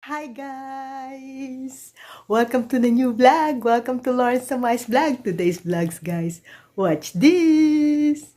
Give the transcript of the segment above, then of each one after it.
Hi guys! Welcome to the new vlog. Welcome to Lawrence Samai's vlog. Today's vlogs, guys. Watch this!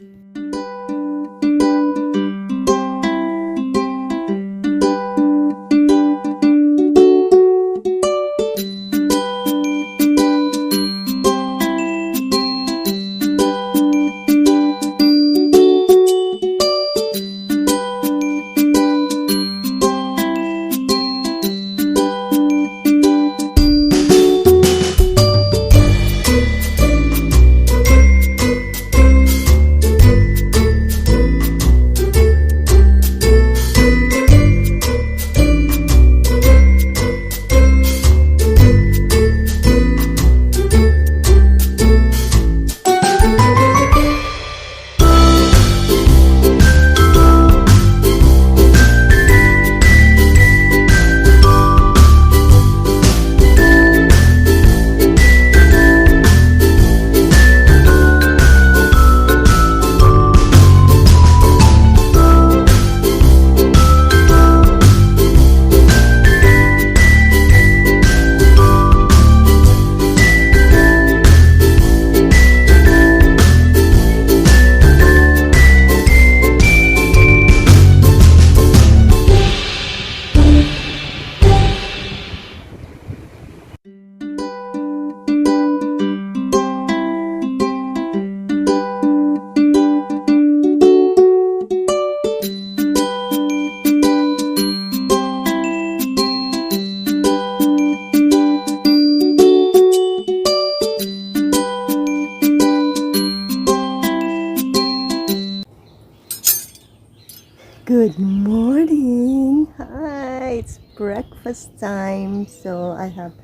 Good morning! Hi! It's breakfast time. So I have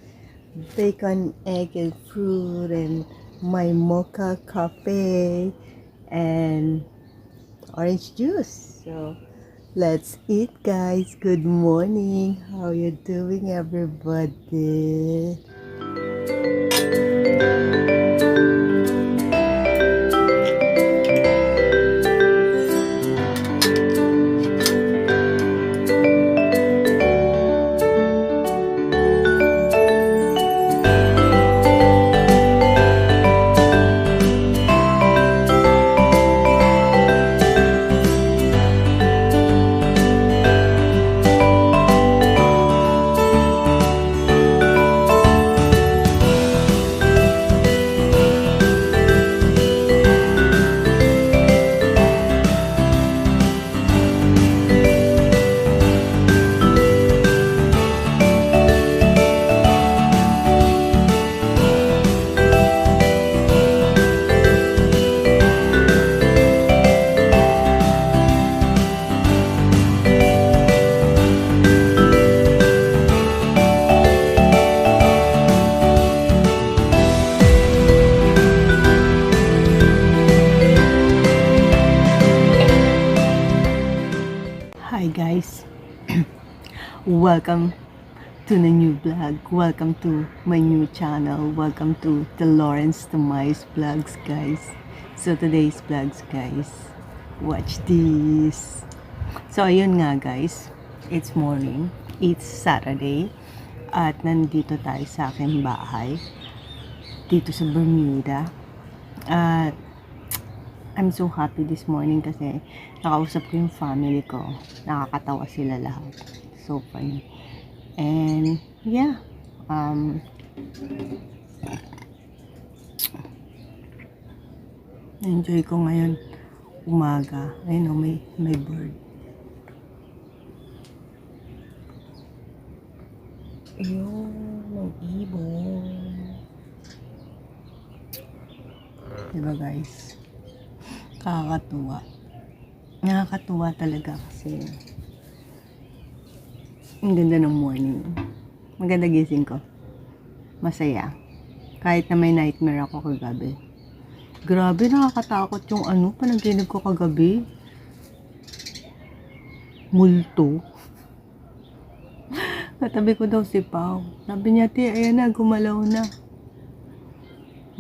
bacon, egg, and fruit, and my mocha coffee, and orange juice. So let's eat, guys. Good morning. How you doing, everybody? Hi guys, welcome to the new vlog. Welcome to my new channel. Welcome to the Lawrence Samai's vlogs, guys. So today's vlogs, guys, watch this. So ayun nga, guys, it's morning, it's Saturday, at nandito tayo sa aking bahay dito sa Bermuda. At I'm so happy this morning kasi nakausap ko yung family ko. Nakakatawa sila lahat. So funny. And yeah, enjoy ko ngayon umaga. Ayun, may bird. Ayun, may ibon. Diba, guys? Nakakatuwa talaga kasi ang ganda ng morning. Maganda gising ko. Masaya. Kahit na may nightmare ako kagabi. Grabe, nakakatakot yung panaginip ko kagabi. Multo. Katabi ko daw si Pao. Sabi niya, "Ti, ayan na, gumalaw na."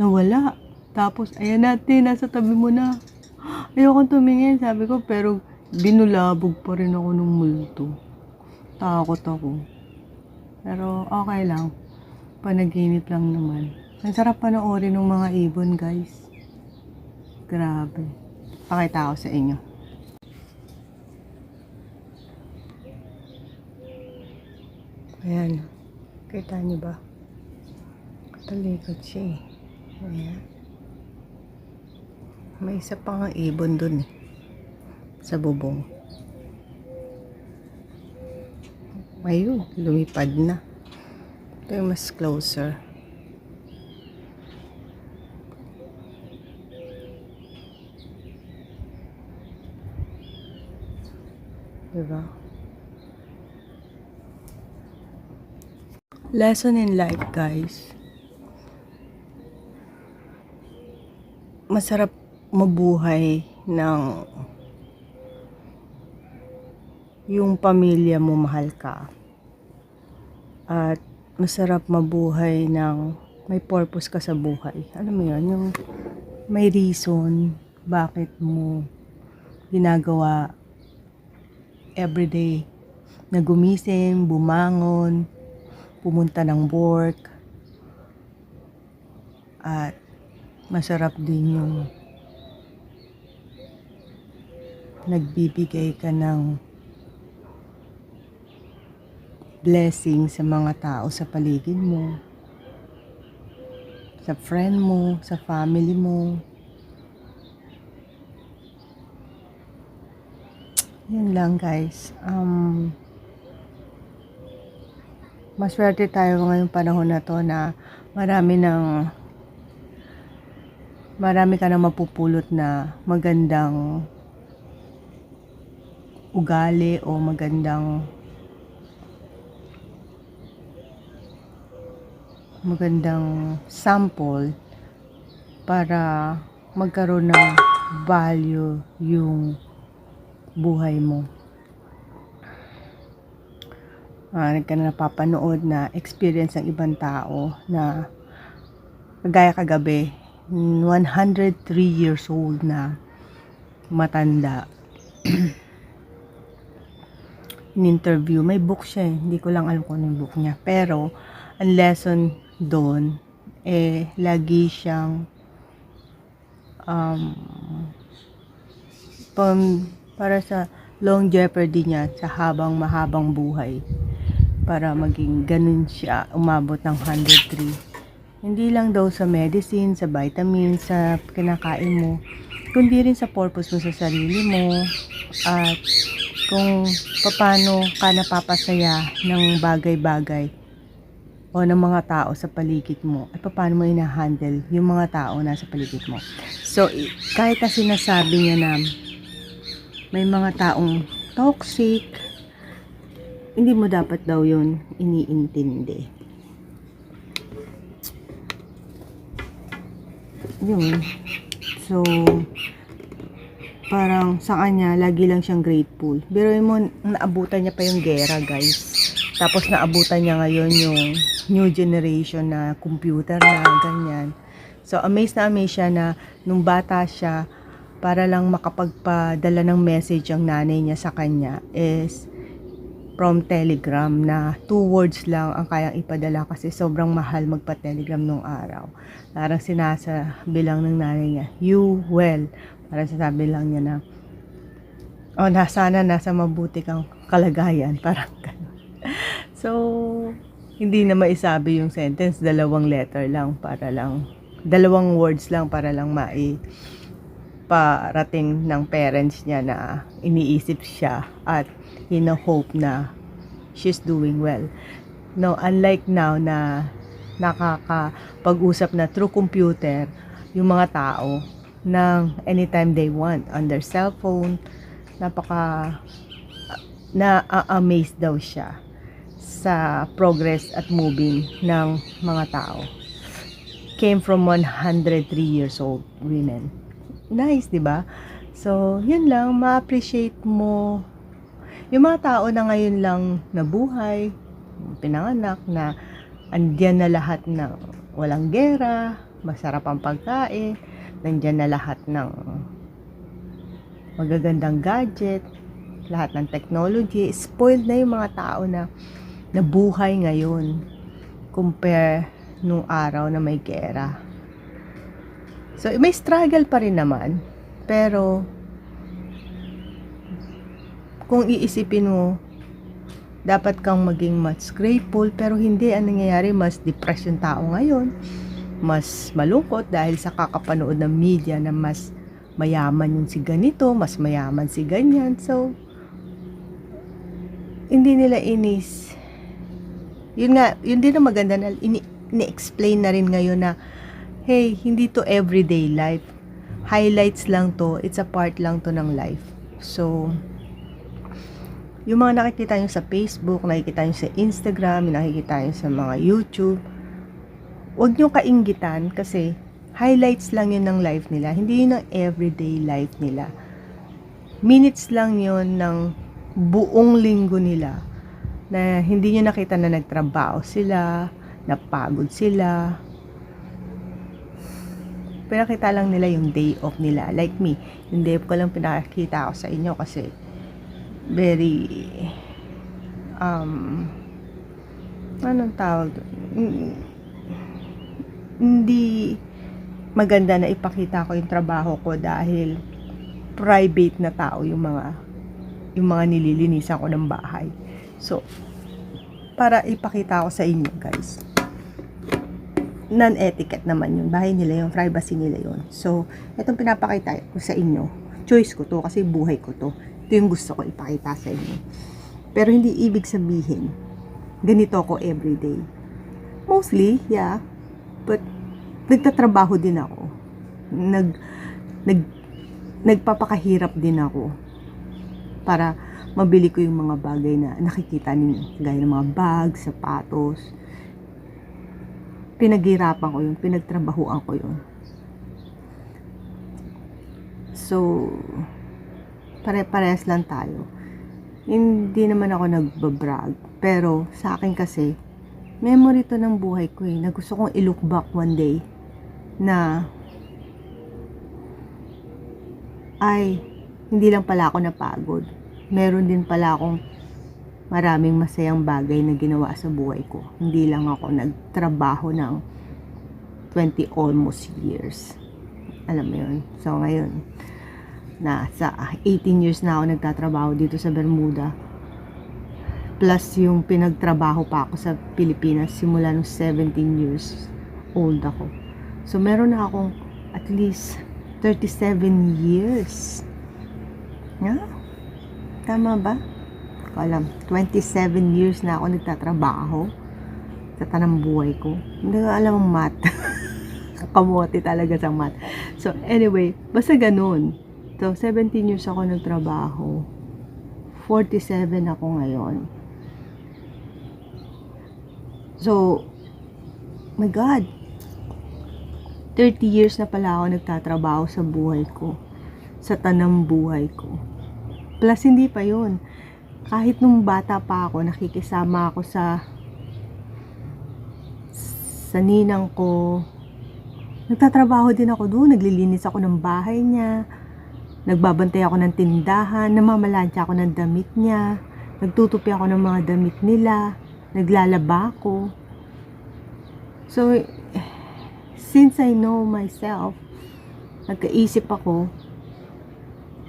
Nawala. Tapos, ayan na, Ti, nasa tabi mo na. Ayokong tumingin, sabi ko, pero binulabog pa rin ako ng multo. Takot ako. Pero okay lang. Panaginip lang naman. Ang sarap panoorin ng mga ibon, guys. Grabe. Pakita ko sa inyo. Ayan. Kita niyo ba? Katalikod siya eh. Ayan. May isa pa nga ibon dun eh. Sa bubong. Ayun, lumipad na. Ito yung mas closer. Diba? Lesson in life, guys. Masarap mabuhay ng yung pamilya mo mahal ka. At masarap mabuhay ng may purpose ka sa buhay. Alam mo yun, yung may reason bakit mo ginagawa everyday na gumising, bumangon, pumunta ng work. At masarap din yung nagbibigay ka ng blessing sa mga tao sa paligid mo, sa friend mo, sa family mo. Yun lang, guys. Maswerte tayo ngayong panahon na to na marami ka nang mapupulot na magandang ugali o magandang sample para magkaroon ng value yung buhay mo. Ka na napapanood na experience ng ibang tao na kagaya kagabi, 103 years old na matanda. In-interview, may book siya eh. Hindi ko lang alam kung ano yung book niya. Pero, ang lesson doon, lagi siyang para sa long jeopardy niya sa mahabang buhay. Para maging ganun siya, umabot ng 103. Hindi lang daw sa medicine, sa vitamins, sa kinakain mo, kundi rin sa purpose mo sa sarili mo, at kung paano ka napapasaya ng bagay-bagay o ng mga tao sa paligid mo at paano mo ina-handle yung mga tao na sa paligid mo. So, kahit na sinasabi niya na may mga taong toxic, hindi mo dapat daw yun iniintindi. Yun. So, parang sa kanya, lagi lang siyang grateful. Pero mo, naabutan niya pa yung gera, guys. Tapos naabutan niya ngayon yung new generation na computer na ganyan. So, amazed siya na nung bata siya, para lang makapagpadala ng message ang nanay niya sa kanya is from Telegram na 2 words lang ang kayang ipadala kasi sobrang mahal magpa-Telegram nung araw. Parang sinasabi lang ng nanay niya, you well. Parang sinasabi lang niya na, sana nasa mabuti kang kalagayan. Parang gano'n. So, hindi na maisabi yung sentence, 2 letter lang para lang, 2 words lang para lang parating ng parents niya na iniisip siya at hino-hope na she's doing well. No, unlike now na nakakapag-usap na through computer yung mga tao ng anytime they want on their cellphone, na-amaze daw siya sa progress at moving ng mga tao. Came from 103 years old women. Nice, di ba? So, yun lang, ma-appreciate mo yung mga tao na ngayon lang nabuhay, pinanganak, na andyan na lahat ng walang gera, masarap ang pagkain, nandyan na lahat ng magagandang gadget, lahat ng technology. Spoiled na yung mga tao na na buhay ngayon compare nung araw na may gera. So may struggle pa rin naman, pero kung iisipin mo, dapat kang maging mas grateful, pero hindi. Ang nangyayari, mas depressed yung tao ngayon, mas malungkot dahil sa kakapanood ng media na mas mayaman yung si ganito, mas mayaman si ganyan. So hindi nila yun nga, yun din ang maganda na ini-explain na rin ngayon na hey, hindi to everyday life, highlights lang to, it's a part lang to ng life. So yung mga nakikita nyo sa Facebook, nakikita nyo sa Instagram, nakikita nyo sa mga YouTube, huwag nyo kainggitan kasi highlights lang yun ng life nila. Hindi yun ang everyday life nila. Minutes lang yun ng buong linggo nila na hindi nyo nakita na nagtrabaho sila, napagod sila. Pinakita lang nila yung day off nila. Like me, yung day off ko lang pinakita ko sa inyo kasi very anong tawag, hindi maganda na ipakita ko yung trabaho ko dahil private na tao yung mga nililinisan ko ng bahay. So para ipakita ko sa inyo guys, non-etiquette naman yun, bahay nila yung privacy nila yun. So itong pinapakita ko sa inyo, choice ko to kasi buhay ko to. Ito yung gusto ko ipakita sa inyo. Pero hindi ibig sabihin, ganito ako everyday. Mostly, yeah. But, nagtatrabaho din ako. Nagpapakahirap din ako. Para mabili ko yung mga bagay na nakikita ninyo. Gaya ng mga bag, sapatos. Pinaghirapan ko yun. Pinagtrabahuan ko yun. So, pare-parehas lang tayo. Hindi naman ako nagbabrag. Pero sa akin kasi, memory to ng buhay ko na gusto kong i-look back one day na ay, hindi lang pala ako napagod. Meron din pala akong maraming masayang bagay na ginawa sa buhay ko. Hindi lang ako nagtrabaho ng 20 almost years. Alam mo yun? So ngayon, sa 18 years na ako nagtatrabaho dito sa Bermuda, plus yung pinagtrabaho pa ako sa Pilipinas simula nung 17 years old ako. So meron na akong at least 37 years. Yeah? Tama ba? Alam, 27 years na ako nagtatrabaho sa tanang buhay ko. Hindi ko alam ang math. Kamote talaga sa math. So anyway, basta ganun. So, 17 years ako nagtrabaho. 47 ako ngayon. So, my God. 30 years na pala ako nagtatrabaho sa buhay ko. Sa tanang buhay ko. Plus, hindi pa yun. Kahit nung bata pa ako, nakikisama ako sa ninang ko. Nagtatrabaho din ako doon. Naglilinis ako ng bahay niya. Nagbabantay ako ng tindahan, namamalansya ako ng damit niya, nagtutupi ako ng mga damit nila, naglalaba ako. So, since I know myself, nagkaisip ako,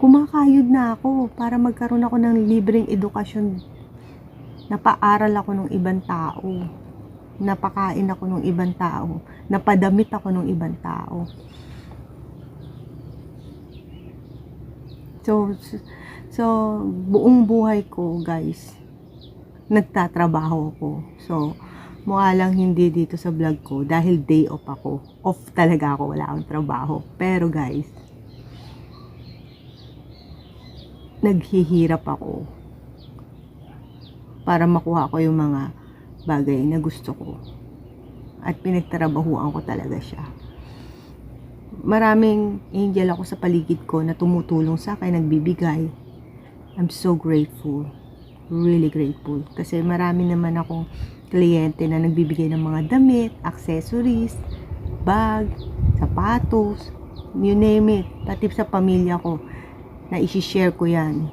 kumakayod na ako para magkaroon ako ng libreng edukasyon. Napaaral ako ng ibang tao, napakain ako ng ibang tao, napadamit ako ng ibang tao. So, buong buhay ko, guys, nagtatrabaho ako. So, mukha lang hindi dito sa vlog ko dahil day off ako. Off talaga ako, wala akong trabaho. Pero, guys, naghihirap ako para makuha ko yung mga bagay na gusto ko. At pinagtrabahuan ko talaga siya. Maraming angel ako sa paligid ko na tumutulong sa akin, nagbibigay. I'm so grateful. Really grateful. Kasi marami naman akong kliyente na nagbibigay ng mga damit, accessories, bag, sapatos, you name it. Pati sa pamilya ko na isi-share ko yan.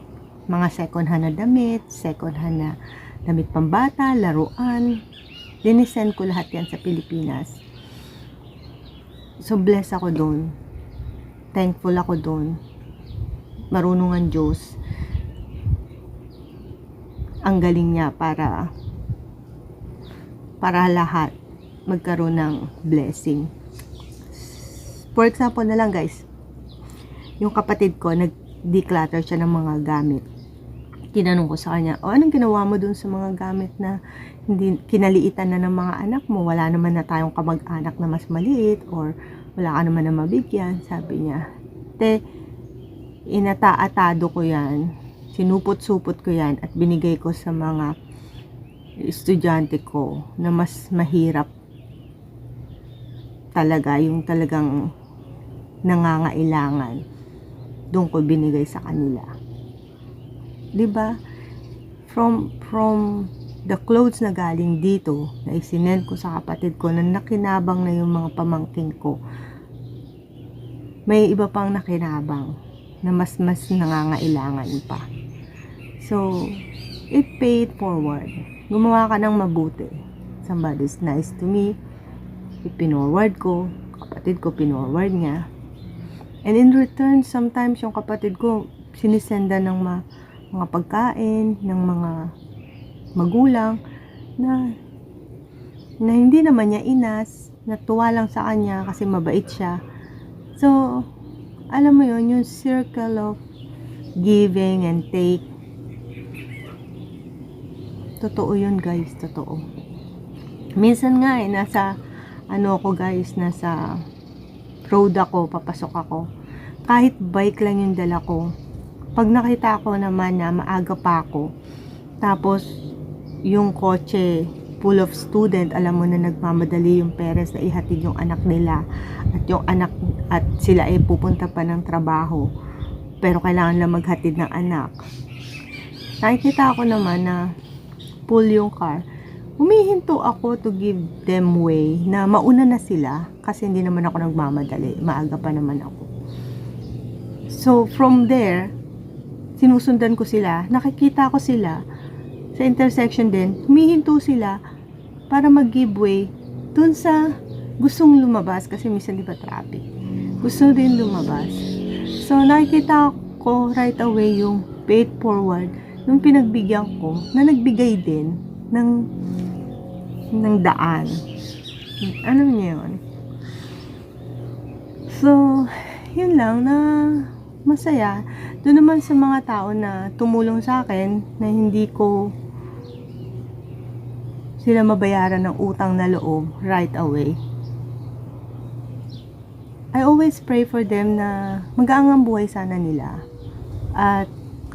Mga second hand na damit, second hand damit pambata, laruan. Dinisend ko lahat yan sa Pilipinas. So, blessed ako doon. Thankful ako doon. Marunong ang Diyos. Ang galing niya para lahat magkaroon ng blessing. For example na lang guys, yung kapatid ko, nag-declutter siya ng mga gamit. Tinanong ko sa kanya, anong ginawa mo dun sa mga gamit na hindi kinaliitan na ng mga anak mo? Wala naman na tayong kamag-anak na mas maliit or wala ka naman na mabigyan. Sabi niya, inata-atado ko yan, sinupot-supot ko yan at binigay ko sa mga estudyante ko na mas mahirap talaga, yung talagang nangangailangan. Doon ko binigay sa kanila. 'Di ba? From the clothes na galing dito, na isinend ko sa kapatid ko, na nakinabang na yung mga pamangkin ko, may iba pang nakinabang na mas nangangailangan pa. So, it paid forward. Gumawa ka ng mabuti. Somebody's nice to me. Ipinorward ko. Kapatid ko, pinorward niya. And in return, sometimes yung kapatid ko, sinisenda ng mga pagkain, ng mga magulang, na hindi naman niya inas, natuwa lang sa kanya kasi mabait siya. So, alam mo yun, yung circle of giving and take, totoo yun guys, totoo. Minsan nga nasa road ako, papasok ako. Kahit bike lang yung dala ko. Pag nakita ko naman na maaga pa ako, tapos yung kotse full of student, alam mo na nagmamadali yung parents na ihatid yung anak nila, at sila ay pupunta pa ng trabaho, pero kailangan lang maghatid ng anak. Nakikita ko naman na pull yung car, humihinto ako to give them way na mauna na sila kasi hindi naman ako nagmamadali, maaga pa naman ako. So from there, sinusundan ko sila, nakikita ko sila sa intersection din, humihinto sila para mag-give way dun sa gustong lumabas kasi minsan di ba traffic, gusto din lumabas. So nakikita ko right away yung paid forward nung pinagbigyan ko na nagbigay din ng daan. Ano niya yun? So, yun lang na masaya. Doon naman sa mga tao na tumulong sa akin na hindi ko sila mabayaran ng utang na loob right away. I always pray for them na magaang ang buhay sana nila. At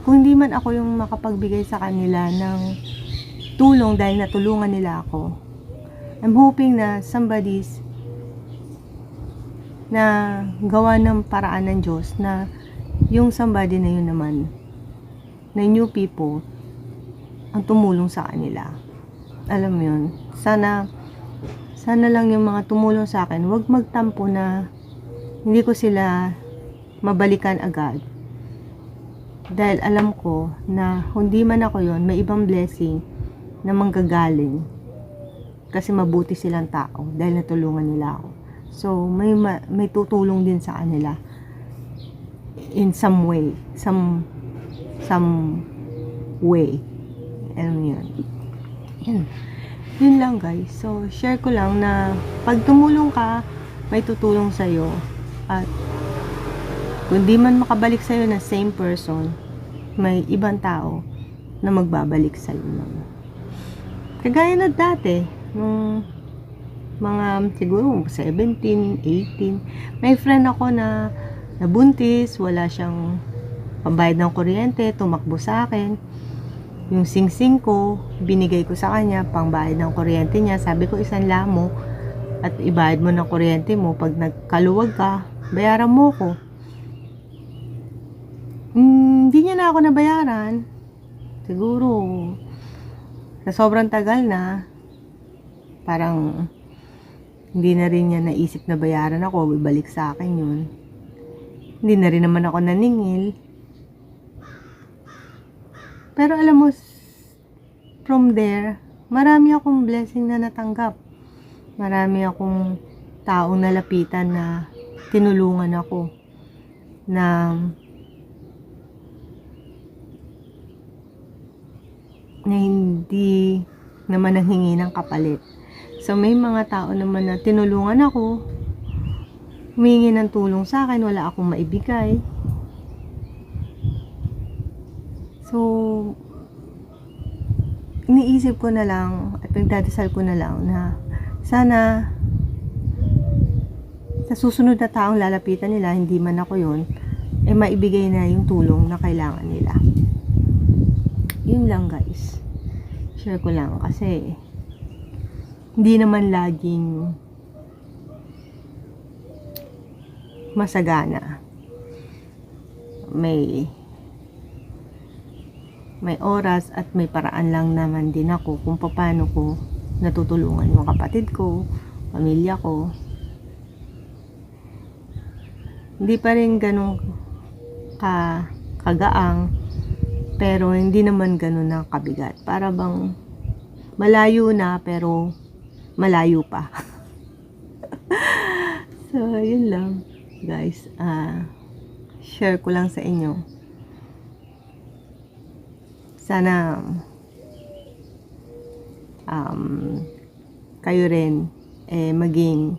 kung hindi man ako yung makapagbigay sa kanila ng tulong dahil natulungan nila ako, I'm hoping na somebody's na gawa ng paraan ng Diyos na yung somebody na yun naman, na new people, ang tumulong sa kanila. Alam mo yun, sana lang yung mga tumulong sa akin, wag magtampo na hindi ko sila mabalikan agad. Dahil alam ko na hindi man ako yun, may ibang blessing na manggagaling. Kasi mabuti silang tao dahil natulungan nila ako. So, may tutulong din sa kanila in some way. Some way. Alam mo yun. Yun lang guys. So, share ko lang na pag tumulong ka, may tutulong sa'yo. At kung di man makabalik sa'yo na same person, may ibang tao na magbabalik sa'yo naman. Kagaya na dati, nung mga siguro 17, 18, may friend ako na nabuntis, wala siyang pambayad ng kuryente, tumakbo sa akin. Yung sing-sing ko, binigay ko sa kanya, pangbayad ng kuryente niya. Sabi ko, 1 lamo at ibayad mo ng kuryente mo. Pag nagkaluwag ka, bayaran mo ko. Hindi niya na ako nabayaran. Siguro, sa sobrang tagal na, parang hindi na rin niya naisip na bayaran ako, ibalik sa akin yun. Hindi na rin naman ako naningil. Pero alam mo, from there, marami akong blessing na natanggap. Marami akong taong nalapitan na tinulungan ako na hindi naman nanghingi ng kapalit. So may mga tao naman na tinulungan ako, humingi ng tulong sa akin, wala akong maibigay. So iniisip ko na lang at nagdadasal ko na lang na sana sa susunod na taong lalapitan nila, hindi man ako yun, eh maibigay na yung tulong na kailangan nila. Yun lang guys, share ko lang kasi hindi naman laging masagana. May oras at may paraan lang naman din ako kung paano ko natutulungan yung kapatid ko, pamilya ko. Hindi pa rin ganun kagaang, pero hindi naman ganun na kabigat. Para bang malayo na pero malayo pa. So, yun lang guys. Share ko lang sa inyo. Sana kayo rin maging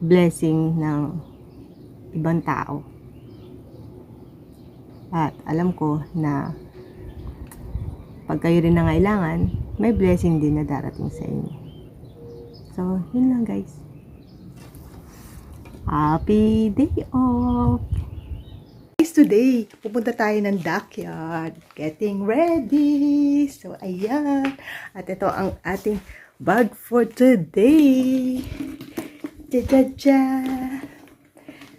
blessing ng ibang tao. At alam ko na pag kayo rin nangailangan, may blessing din na darating sa inyo. So, yun lang guys. Happy day off! Today, pupunta tayo ng backyard. Getting ready. So, ayan. At ito ang ating bag for today. Ja-ja-ja.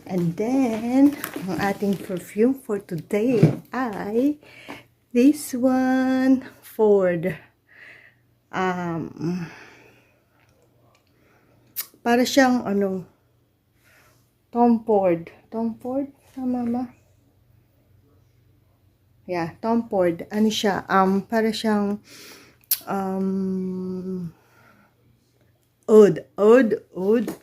And then, ang ating perfume for today ay this one, Ford. Para siyang, Tom Ford. Tom Ford? Tama ba? Yeah, Tom Ford. Ano siya? Para siyang, oud.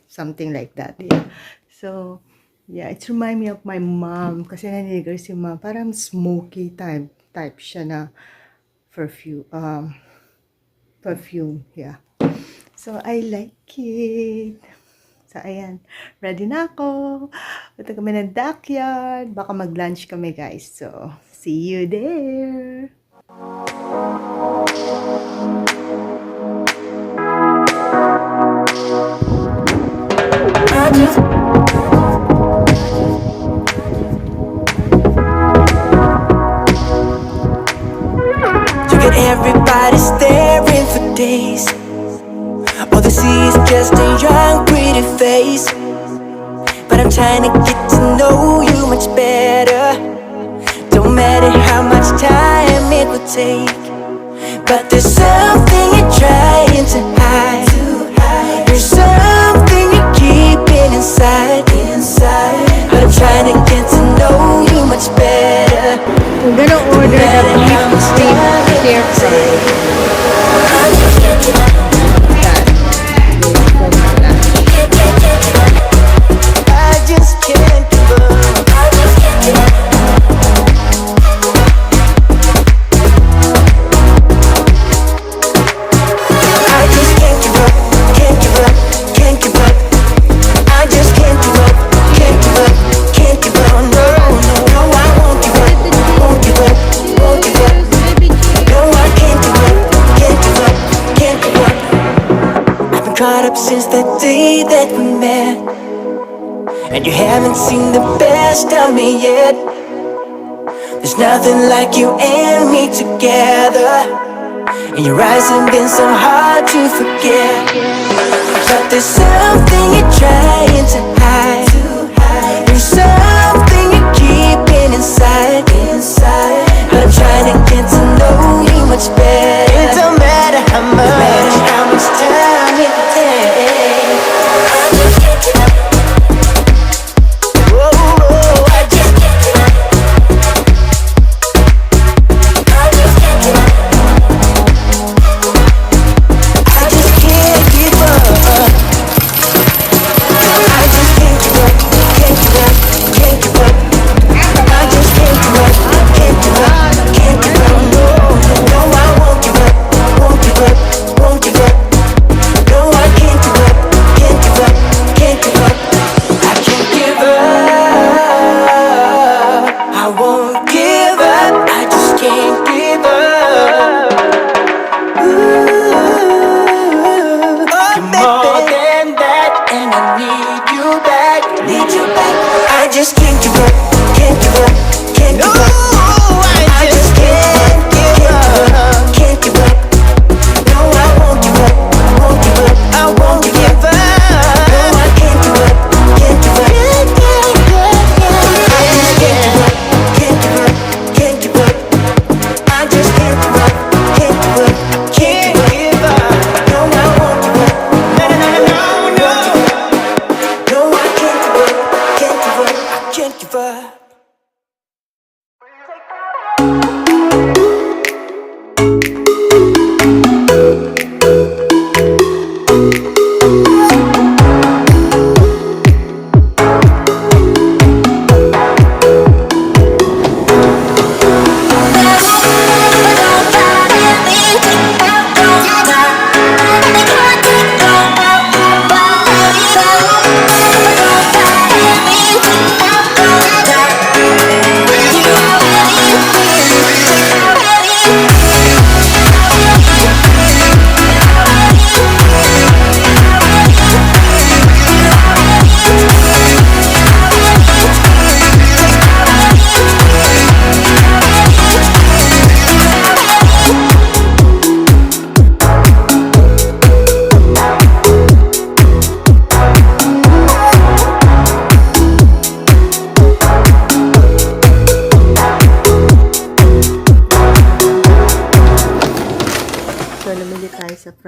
Something like that. Yeah. So, yeah, it remind me of my mom kasi naniligaw si mom. Parang smoky type siya na perfume. Yeah. So, I like it. So, ayan. Ready na ako. Punta kami ng backyard. Baka mag-lunch kami, guys. So, see you there. Everybody staring for days. All they see is just a young, pretty face. But I'm trying to get to know you much better. Don't matter how much time it would take, but there's something you're trying to hide. There's something you're keeping inside. But I'm trying to get to know you much better. I'm gonna order the beef stir fry. I just can't give up. I just can't give up, can't give up, can't give up. I just can't give up, can't give up, can't give up. No, I won't give up, won't give up, won't give up. No, I can't give up, can't give up, can't give up. I've been caught up since the day that we met, and you haven't seen the best of me yet. There's nothing like you and me together, and your eyes have been so hard to forget. But there's something you're trying to hide. There's something you're keeping inside. But I'm trying to get to know you much better. It don't matter how much time it takes.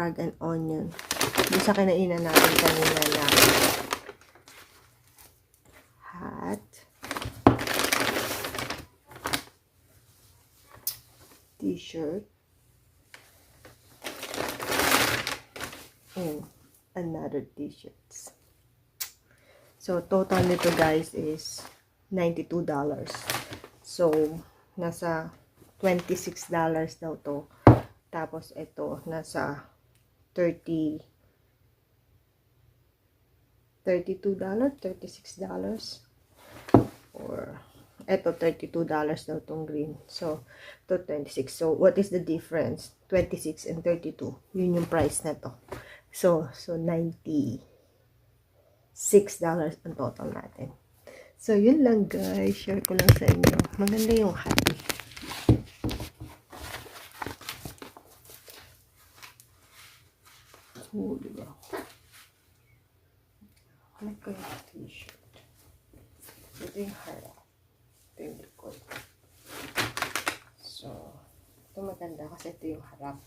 frog and onion. Doon sa kinainan natin kanina na hat. T-shirt. And another t-shirts. So, total nito guys is $92. So, nasa $26 daw to. Tapos, ito, nasa $32, $36. Or, ito, $32 daw tong green. So, to 26. So, what is the difference? 26 and 32. Yun yung price na to. So $96 ang total natin. So, yun lang guys. Share ko lang sa inyo. Maganda yung hat. Oh, diba? Like ko yung t-shirt. Ito yung harap. Ito yung likod. So, ito maganda kasi ito yung harap.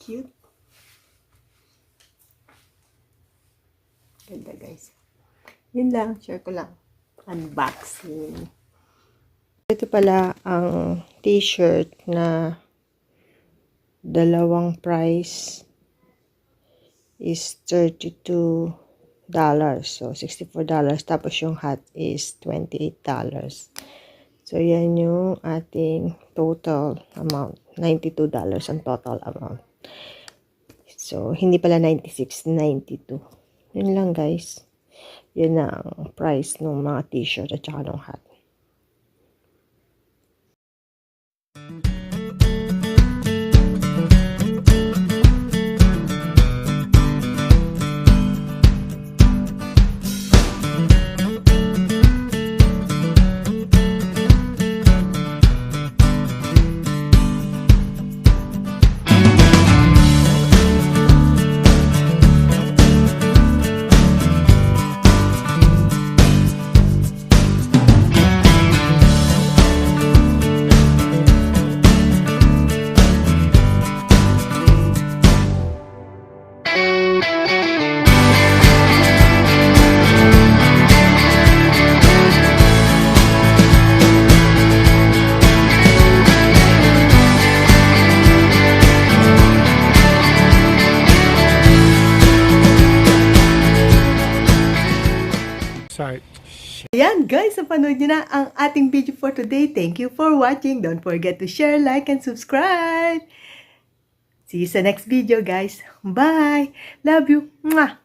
Cute. Ganda guys. Yun lang. Share ko lang. Unboxing. Ito pala ang t-shirt na dalawang price is $32. So, $64. Tapos yung hat is $28. So, yan yung ating total amount. $92 ang total amount. So, hindi pala 96, 92. Yun lang guys. Yun ang price ng mga t-shirt at saka ng hat. Sorry. Ayan guys, napanood nyo na ang ating video for today. Thank you for watching. Don't forget to share, like, and subscribe. See you sa next video guys. Bye! Love you! Mwah!